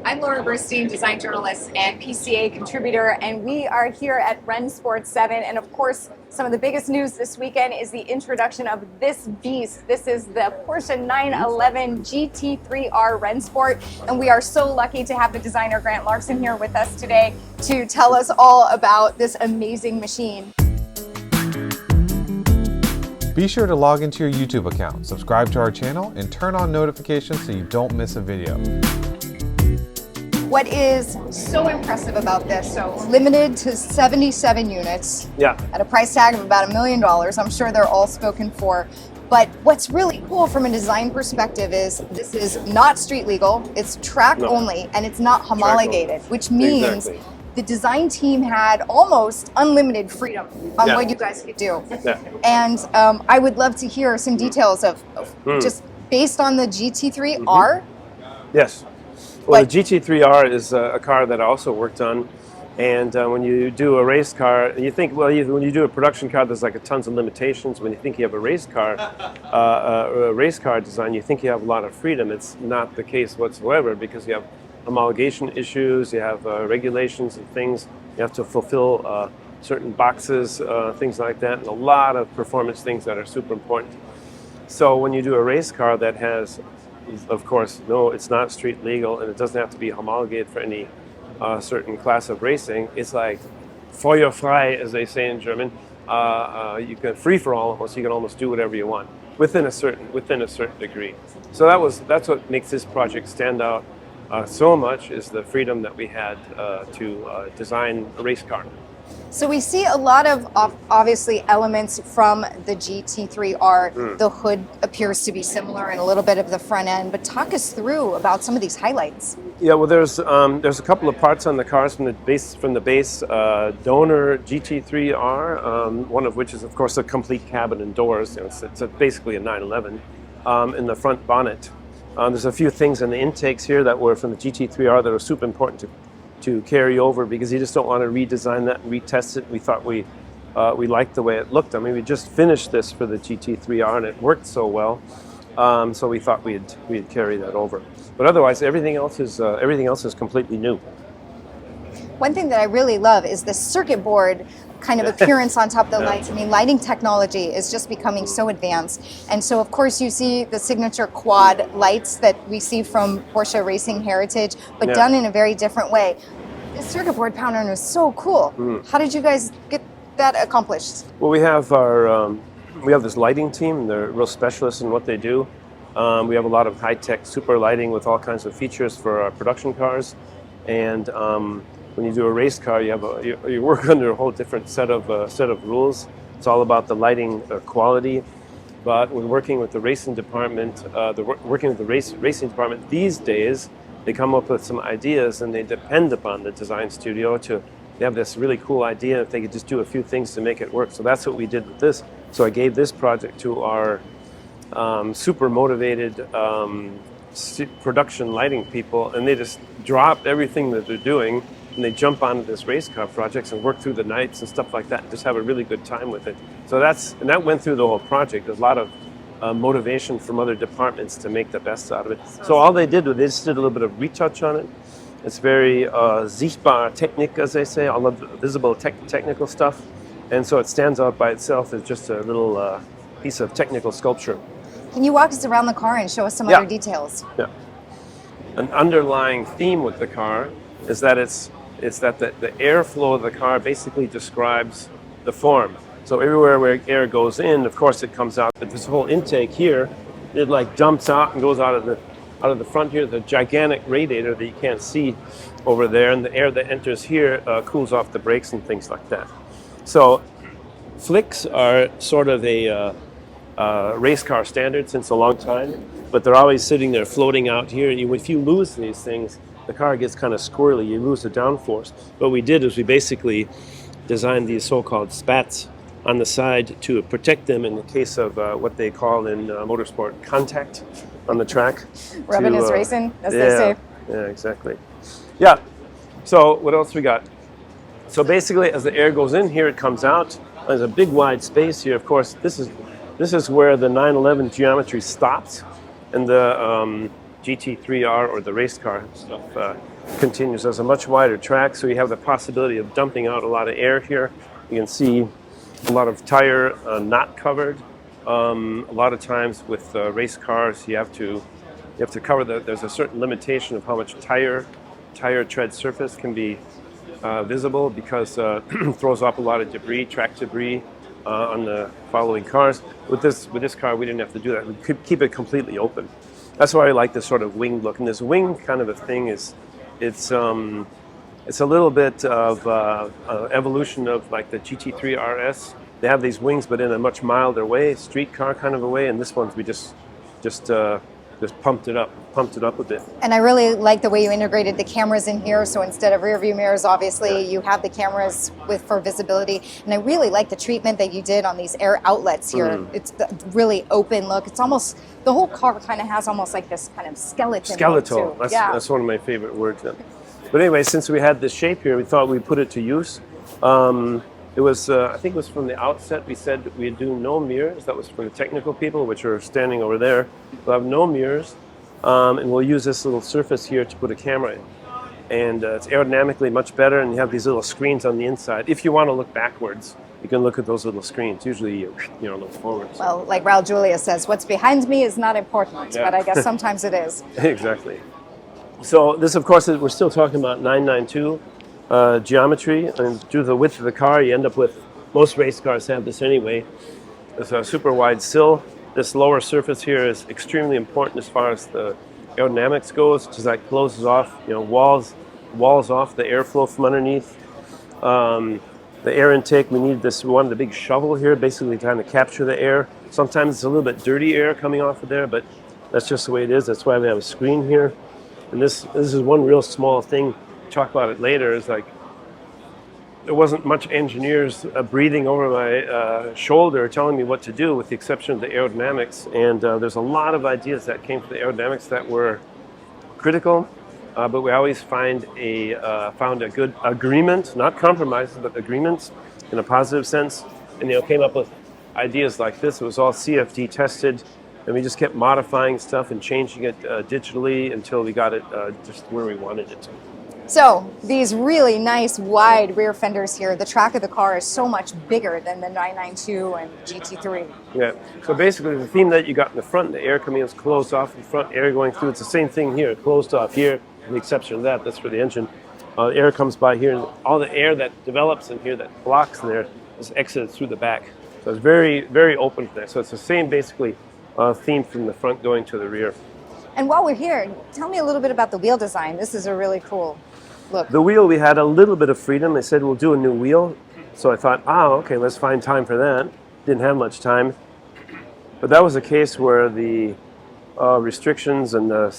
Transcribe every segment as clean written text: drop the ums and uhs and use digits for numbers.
I'm Laura Burstein, design journalist and PCA contributor, and we are here at Rennsport 7. And of course, some of the biggest news this weekend is the introduction of this beast. This is the Porsche 911 GT3 R Rennsport, and we are so lucky to have the designer Grant Larson here with us today to tell us all about this amazing machine. Be sure to log into your YouTube account, subscribe to our channel, and turn on notifications so you don't miss a video. What is so impressive about this? So limited to 77 units at a price tag of about $1 million. I'm sure they're all spoken for. But what's really cool from a design perspective is this is not street legal, it's track only, and it's not homologated, which means the design team had almost unlimited freedom on what you guys could do. And I would love to hear some details of just based on the GT3 R. Yes. Well, the GT3 R is a car that I also worked on, and when you do a race car, you think, well, when you do a production car, there's like tons of limitations. When you think you have a race car design, you think you have a lot of freedom. It's not the case whatsoever, because you have homologation issues, you have regulations and things. You have to fulfill certain boxes, things like that, and a lot of performance things that are super important. So when you do a race car that has, of course, no, it's not street legal, and it doesn't have to be homologated for any certain class of racing. It's like feuerfrei, as they say in German. You can free for all, almost. You can almost do whatever you want within a certain degree. So that's what makes this project stand out so much, is the freedom that we had to design a race car. So we see a lot of obviously elements from the GT3 R. The hood appears to be similar and a little bit of the front end, but talk us through about some of these highlights. Yeah, well, there's a couple of parts on the cars from the base donor GT3 R, one of which is, of course, a complete cabin and doors. You know, it's basically a 911 in the front bonnet. There's a few things in the intakes here that were from the GT3 R that are super important to carry over, because you just don't want to redesign that and retest it. We thought we liked the way it looked. I mean, we just finished this for the GT3 R and it worked so well, so we thought we'd carry that over. But otherwise, everything else is completely new. One thing that I really love is the circuit board kind of appearance on top of the lights. I mean, lighting technology is just becoming so advanced. And so, of course, you see the signature quad lights that we see from Porsche Racing Heritage, but done in a very different way. This circuit board pattern is so cool. How did you guys get that accomplished? Well, we have this lighting team. They're real specialists in what they do. We have a lot of high-tech super lighting with all kinds of features for our production cars. And when you do a race car, you work under a whole different set of rules. It's all about the lighting quality. But when working with the racing department, racing department these days, they come up with some ideas and they depend upon the design studio they have this really cool idea if they could just do a few things to make it work. So that's what we did with this. So I gave this project to our super motivated production lighting people, and they just drop everything that they're doing and they jump onto this race car projects and work through the nights and stuff like that and just have a really good time with it. So that went through the whole project. There's a lot of motivation from other departments to make the best out of it. So all they did was they just did a little bit of retouch on it. It's very sichtbar Technik, as they say, all the visible technical stuff. And so it stands out by itself as just a little piece of technical sculpture. Can you walk us around the car and show us some other details? Yeah. An underlying theme with the car is that it's that the airflow of the car basically describes the form. So everywhere where air goes in, of course it comes out. But this whole intake here, it like dumps out and goes out of the front here, the gigantic radiator that you can't see over there, and the air that enters here cools off the brakes and things like that. So flicks are sort of a race car standard since a long time, but they're always sitting there floating out here. If you lose these things, the car gets kind of squirrely. You lose the downforce. What we did is we basically designed these so-called spats on the side to protect them in the case of what they call in motorsport contact on the track. Rubbing is racing, as they say. Yeah, exactly. Yeah. So what else we got? So basically, as the air goes in here, it comes out. There's a big wide space here. Of course, this is where the 911 geometry stops, and the GT3 R or the race car stuff continues. There's a much wider track, so you have the possibility of dumping out a lot of air here. You can see a lot of tire not covered. A lot of times with race cars, you have to cover there's a certain limitation of how much tire tread surface can be visible, because it throws off a lot of debris, track debris, on the following cars. With this car, we didn't have to do that. We could keep it completely open. That's why I like this sort of wing look. And this wing kind of a thing it's a little bit of evolution of like the GT3 RS. They have these wings, but in a much milder way, street car kind of a way. And this one, we just pumped it up a bit. And I really like the way you integrated the cameras in here. So instead of rear view mirrors, obviously you have the cameras for visibility. And I really like the treatment that you did on these air outlets here. It's the really open look. It's almost, the whole car kind of has almost like this kind of skeleton. Skeletal. That's one of my favorite words. Yeah. But anyway, since we had this shape here, we thought we'd put it to use. It was, I think it was from the outset, we said that we'd do no mirrors. That was for the technical people, which are standing over there. We'll have no mirrors, and we'll use this little surface here to put a camera in. And it's aerodynamically much better, and you have these little screens on the inside. If you want to look backwards, you can look at those little screens. Usually, look forwards. Well, like Raul Julia says, what's behind me is not important, but I guess sometimes it is. Exactly. So this, of course, we're still talking about 992. Geometry, and due to the width of the car, you end up with, most race cars have this anyway. It's a super wide sill. This lower surface here is extremely important as far as the aerodynamics goes, because that closes off, walls off the airflow from underneath. The air intake, we wanted a big shovel here, basically trying to capture the air. Sometimes it's a little bit dirty air coming off of there, but that's just the way it is. That's why we have a screen here. And this is one real small thing. Talk about it later. Is like there wasn't much engineers breathing over my shoulder telling me what to do, with the exception of the aerodynamics. And there's a lot of ideas that came from the aerodynamics that were critical, but we always found a good agreement, not compromises, but agreements in a positive sense. And came up with ideas like this. It was all CFD tested, and we just kept modifying stuff and changing it digitally until we got it just where we wanted it to. So these really nice wide rear fenders here, the track of the car is so much bigger than the 992 and GT3. Yeah, so basically the theme that you got in the front, the air coming in is closed off in front, air going through, it's the same thing here, closed off here, with the exception of that's for the engine. Air comes by here, and all the air that develops in here, that blocks in there, is exited through the back. So it's very, very open there. So it's the same basically theme from the front going to the rear. And while we're here, tell me a little bit about the wheel design. This is a really cool look. The wheel, we had a little bit of freedom. They said, we'll do a new wheel. So I thought, okay, let's find time for that. Didn't have much time. But that was a case where the restrictions and the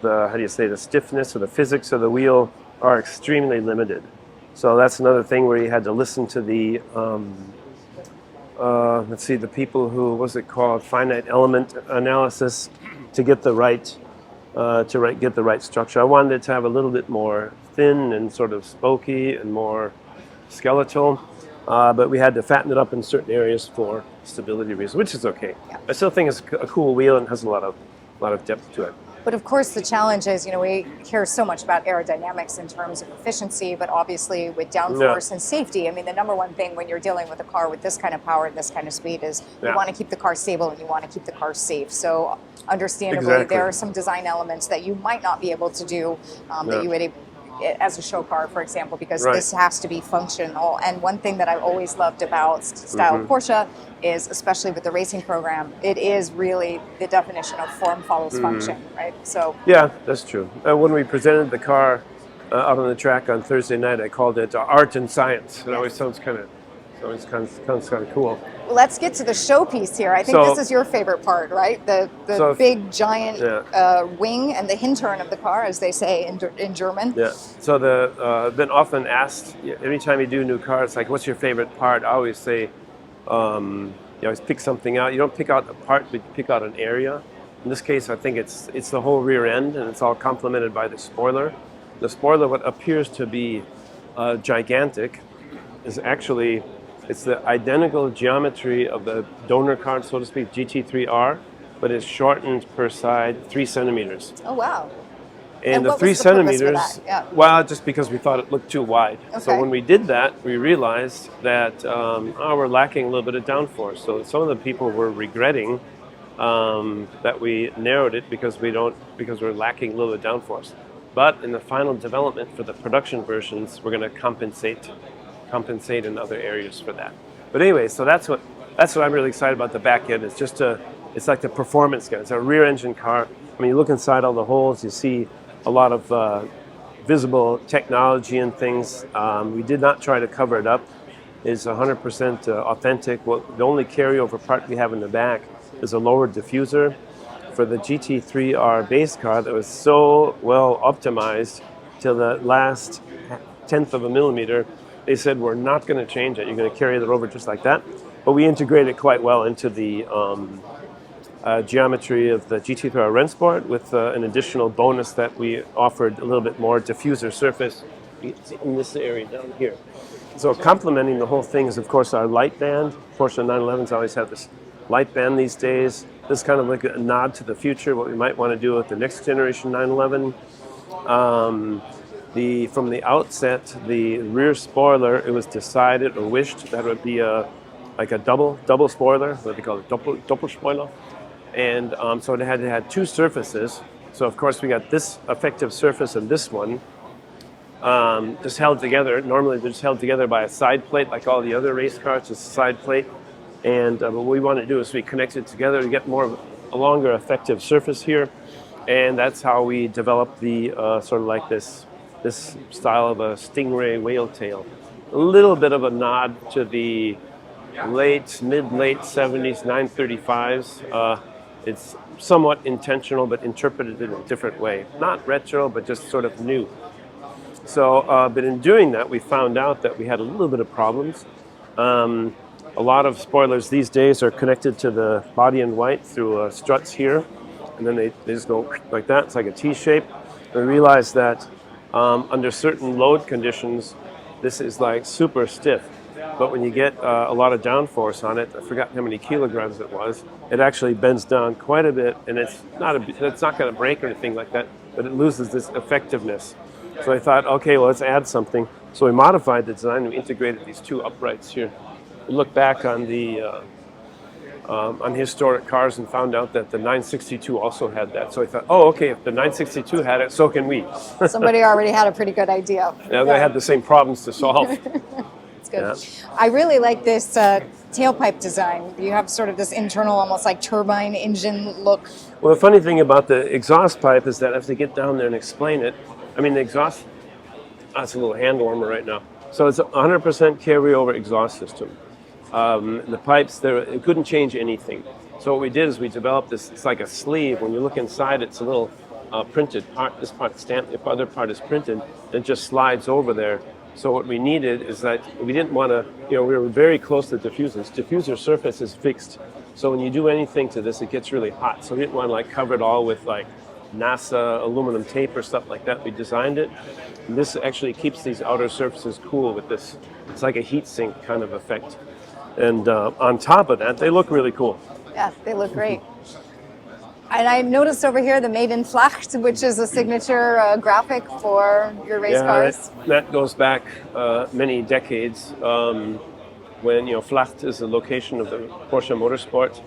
the stiffness or the physics of the wheel are extremely limited. So that's another thing where you had to listen to the, the people who, what's it called, finite element analysis to get the right, get the right structure. I wanted it to have a little bit more thin and sort of spokey and more skeletal, but we had to fatten it up in certain areas for stability reasons, which is okay. Yeah. I still think it's a cool wheel and has a lot of depth to it. But of course, the challenge is, we hear so much about aerodynamics in terms of efficiency, but obviously with downforce and safety, the number one thing when you're dealing with a car with this kind of power and this kind of speed is you want to keep the car stable and you want to keep the car safe. So understandably, there are some design elements that you might not be able to do that you would as a show car, for example, because this has to be functional. And one thing that I've always loved about style Porsche is, especially with the racing program, it is really the definition of form follows function, right? So yeah, that's true. When we presented the car out on the track on Thursday night, I called it art and science. It always sounds kind of cool. Let's get to the showpiece here. I think this is your favorite part, right? The big giant wing and the Hintern of the car, as they say in German. Yeah. So been often asked, every time you do a new car, it's like, what's your favorite part? I always say, you always pick something out. You don't pick out a part, but you pick out an area. In this case, I think it's the whole rear end, and it's all complemented by the spoiler. The spoiler, what appears to be gigantic, is actually, it's the identical geometry of the donor car, so to speak, GT3 R, but it's shortened per side 3 centimeters. Oh, wow. And the what 3 was the purpose for centimeters, that? Yeah. well, just because we thought it looked too wide. So Okay. when we did that, we realized that we're lacking a little bit of downforce. So some of the people were regretting that we narrowed it because we're lacking a little bit of downforce. But in the final development for the production versions, we're going to compensate in other areas for that. But anyway, so that's what I'm really excited about the back end. It's like the performance car. It's a rear engine car. I mean, you look inside all the holes, you see a lot of visible technology and things. We did not try to cover it up. It's 100% authentic. The only carryover part we have in the back is a lower diffuser for the GT3 R base car that was so well optimized till the last tenth of a millimeter. They said, we're not going to change it. You're going to carry it over just like that. But we integrate it quite well into the geometry of the GT3 R Rennsport with an additional bonus that we offered a little bit more diffuser surface in this area down here. So complementing the whole thing is, of course, our light band. Porsche 911s always have this light band these days. This is kind of like a nod to the future, what we might want to do with the next generation 911. From the outset, the rear spoiler, it was decided or wished that it would be like a double spoiler, what they call it, doppelspoiler. And so it had to have 2 surfaces. So of course we got this effective surface and this one just held together. Normally they're just held together by a side plate, like all the other race cars, just a side plate. And what we want to do is we connect it together to get more of a longer effective surface here. And that's how we develop the sort of like this style of a stingray whale tail. A little bit of a nod to the mid-late 70s 935s. It's somewhat intentional, but interpreted in a different way. Not retro, but just sort of new. So, but in doing that, we found out that we had a little bit of problems. A lot of spoilers these days are connected to the body in white through struts here, and then they just go like that. It's like a T-shape. We realized that under certain load conditions, this is like super stiff. But when you get a lot of downforce on it, I forgot how many kilograms it was, it actually bends down quite a bit, and it's not going to break or anything like that, but it loses this effectiveness. So I thought, okay, well, let's add something. So we modified the design. We integrated these 2 uprights here. We looked back on the on historic cars and found out that the 962 also had that. So I thought, oh, okay, if the 962 had it, so can we. Somebody already had a pretty good idea. Yeah, they had the same problems to solve. Good. Yeah. I really like this tailpipe design. You have sort of this internal, almost like turbine engine look. Well, the funny thing about the exhaust pipe is that as they get down there and explain it, I mean, the exhaust, that's a little hand warmer right now. So it's a 100% carryover exhaust system. The pipes, it couldn't change anything. So what we did is we developed this, it's like a sleeve. When you look inside, it's a little printed part. This part is stamped, the other part is printed. It just slides over there. So what we needed is that we didn't want to, we were very close to diffusers. Diffuser surface is fixed. So when you do anything to this, it gets really hot. So we didn't want to like cover it all with like NASA aluminum tape or stuff like that. We designed it. And this actually keeps these outer surfaces cool with this. It's like a heat sink kind of effect. And on top of that, they look really cool. Yeah, they look great. And I noticed over here the Made in Flacht, which is a signature graphic for your race cars. That goes back many decades when, Flacht is the location of the Porsche Motorsport.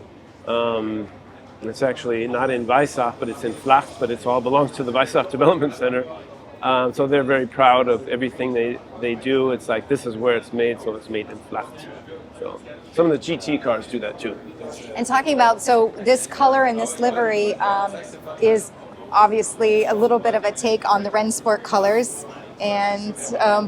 It's actually not in Weissach, but it's in Flacht, but it all belongs to the Weissach Development Center. So they're very proud of everything they do. It's like, this is where it's made, so it's made in Flacht. So some of the GT cars do that too. And talking about, so this color and this livery is obviously a little bit of a take on the Rennsport colors, and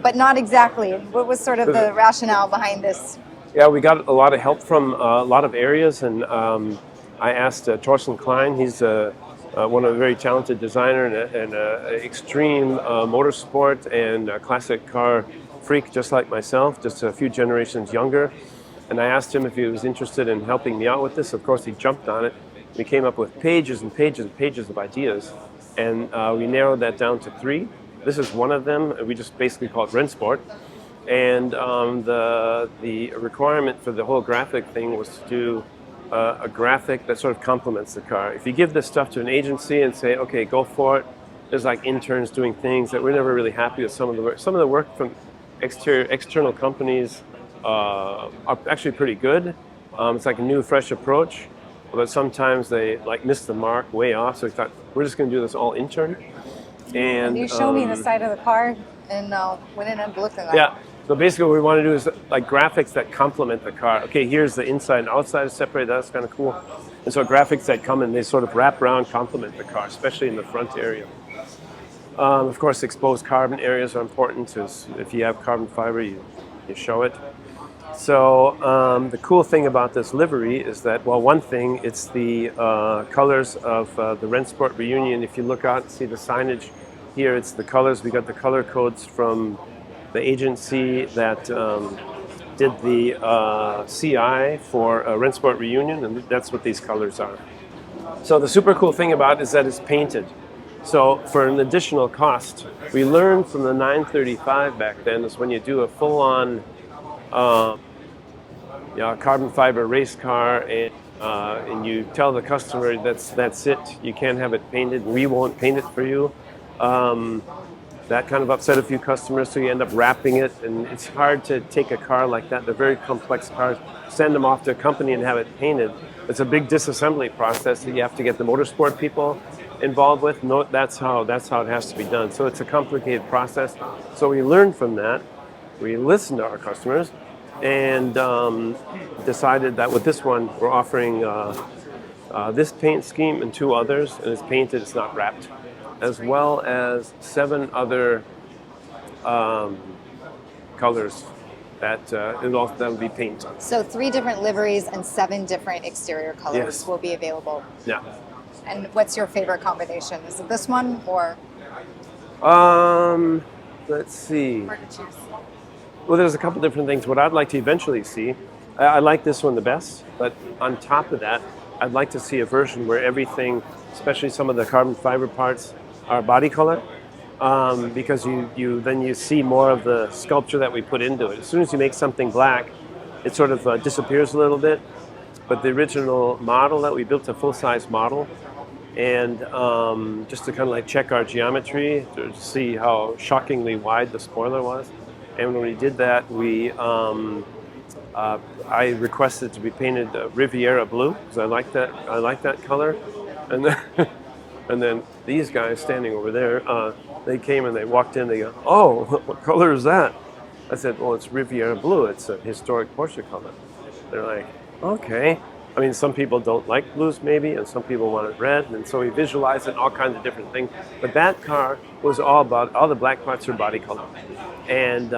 but not exactly. What was sort of the rationale behind this? Yeah, we got a lot of help from a lot of areas, and I asked Torsten Klein. He's one of a very talented designer and an extreme motorsport and classic car freak, just like myself, just a few generations younger. And I asked him if he was interested in helping me out with this. Of course, he jumped on it. We came up with pages and pages and pages of ideas, and we narrowed that down to 3. This is one of them. We just basically call it Rennsport. And the requirement for the whole graphic thing was to do a graphic that sort of complements the car. If you give this stuff to an agency and say, okay, go for it, there's like interns doing things that we're never really happy with some of the work. Some of the work from external companies are actually pretty good. It's like a new, fresh approach, but sometimes they like miss the mark way off. So we thought, we're just going to do this all intern. And you show me the side of the car, and what it ended up looking like. Yeah. So basically what we want to do is like graphics that complement the car. Okay, here's the inside and outside separated. That's kind of cool. And so graphics that come and they sort of wrap around, complement the car, especially in the front area. Of course, exposed carbon areas are important. So if you have carbon fiber, you show it. So the cool thing about this livery is that, well, one thing, it's the colors of the Rennsport Reunion. If you look out and see the signage here, it's the colors. We got the color codes from the agency that did the CI for Rennsport Reunion, and that's what these colors are. So the super cool thing about it is that it's painted. So for an additional cost, we learned from the 935 back then is when you do a full-on carbon fiber race car and you tell the customer that's it, you can't have it painted, we won't paint it for you. That kind of upset a few customers, so you end up wrapping it, and it's hard to take a car like that, they're very complex cars, send them off to a company and have it painted. It's a big disassembly process that you have to get the motorsport people involved with. No, that's how it has to be done. So it's a complicated process. So we learned from that, we listened to our customers, and decided that with this one, we're offering this paint scheme and 2 others, and it's painted, it's not wrapped, as well as 7 other colors that'll be painted. So 3 different liveries and 7 different exterior colors Yes. will be available. Yeah. And what's your favorite combination? Is it this one or? Let's see. Hard to choose. Well, there's a couple different things. What I'd like to eventually see, I like this one the best, but on top of that, I'd like to see a version where everything, especially some of the carbon fiber parts, are body color, because you see more of the sculpture that we put into it. As soon as you make something black, it sort of disappears a little bit. But the original model that we built, a full-size model, and just to kind of like check our geometry to see how shockingly wide the spoiler was. And when we did that, I requested to be painted Riviera blue because I like that color, and then these guys standing over there, they came and they walked in. They go, "Oh, what color is that?" I said, "Well, it's Riviera blue. It's a historic Porsche color." They're like, "Okay." I mean, some people don't like blues maybe, and some people want it red, and so we visualized it in all kinds of different things. But that car was all about, all the black parts are body color. And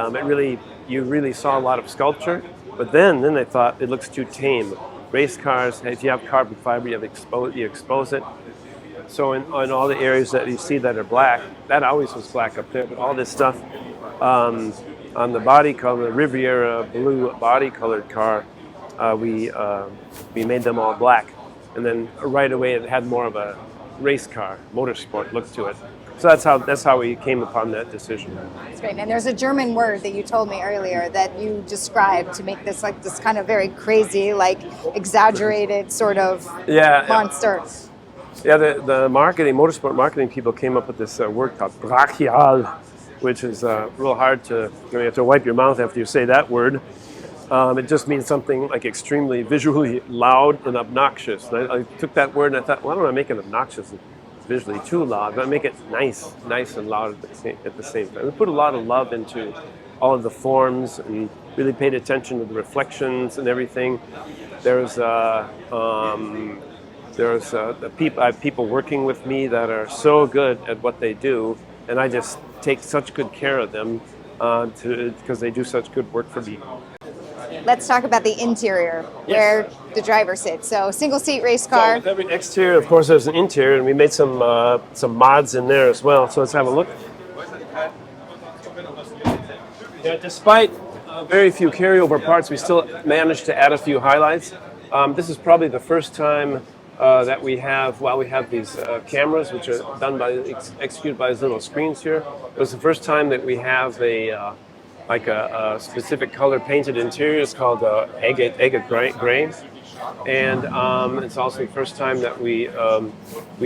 you really saw a lot of sculpture, but then they thought it looks too tame. Race cars, if you have carbon fiber, you expose it. So in all the areas that you see that are black, that always was black up there, but all this stuff on the body color, the Riviera blue body colored car, we made them all black, and then right away it had more of a race car, motorsport look to it. So that's how we came upon that decision. That's great. And there's a German word that you told me earlier that you described to make this like this kind of very crazy, like exaggerated sort of monster. Yeah, the motorsport marketing people came up with this word called brachial, which is real hard to, you have to wipe your mouth after you say that word. It just means something like extremely visually loud and obnoxious. And I took that word and I thought, why don't I make it obnoxious? It's visually too loud, but I make it nice and loud at the same time. We put a lot of love into all of the forms and really paid attention to the reflections and everything. I have people working with me that are so good at what they do, and I just take such good care of them because they do such good work for me. Let's talk about the interior, where the driver sits. So single seat race car. So with every exterior, of course, there's an interior, and we made some mods in there as well. So let's have a look. Yeah, despite very few carryover parts, we still managed to add a few highlights. This is probably the first time that we have these cameras, which are executed by these little screens here. It was the first time that we have a specific color painted interior. It's called agate gray. And it's also the first time that we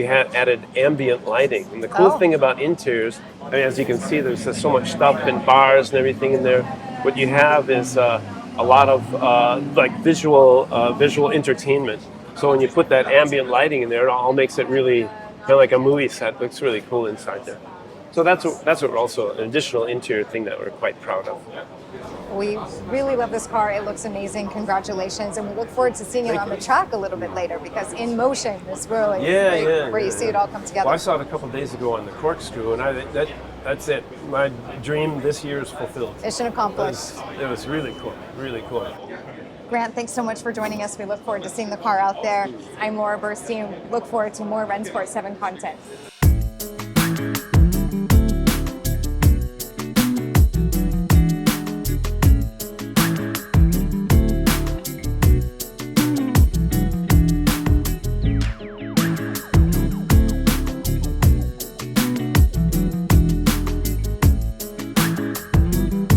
had added ambient lighting. And the cool thing about interiors, I mean, as you can see, there's so much stuff and bars and everything in there. What you have is a lot of like visual entertainment. So when you put that ambient lighting in there, it all makes it really kind of like a movie set. It looks really cool inside there. So that's what also an additional interior thing that we're quite proud of. We really love this car. It looks amazing. Congratulations. And we look forward to seeing it on the track a little bit later, because in motion is really where you see it all come together. Well, I saw it a couple of days ago on the corkscrew, and that's it. My dream this year is fulfilled. Mission accomplished. It was really cool, really cool. Grant, thanks so much for joining us. We look forward to seeing the car out there. I'm Laura Burstein. Look forward to more Rennsport 7 content.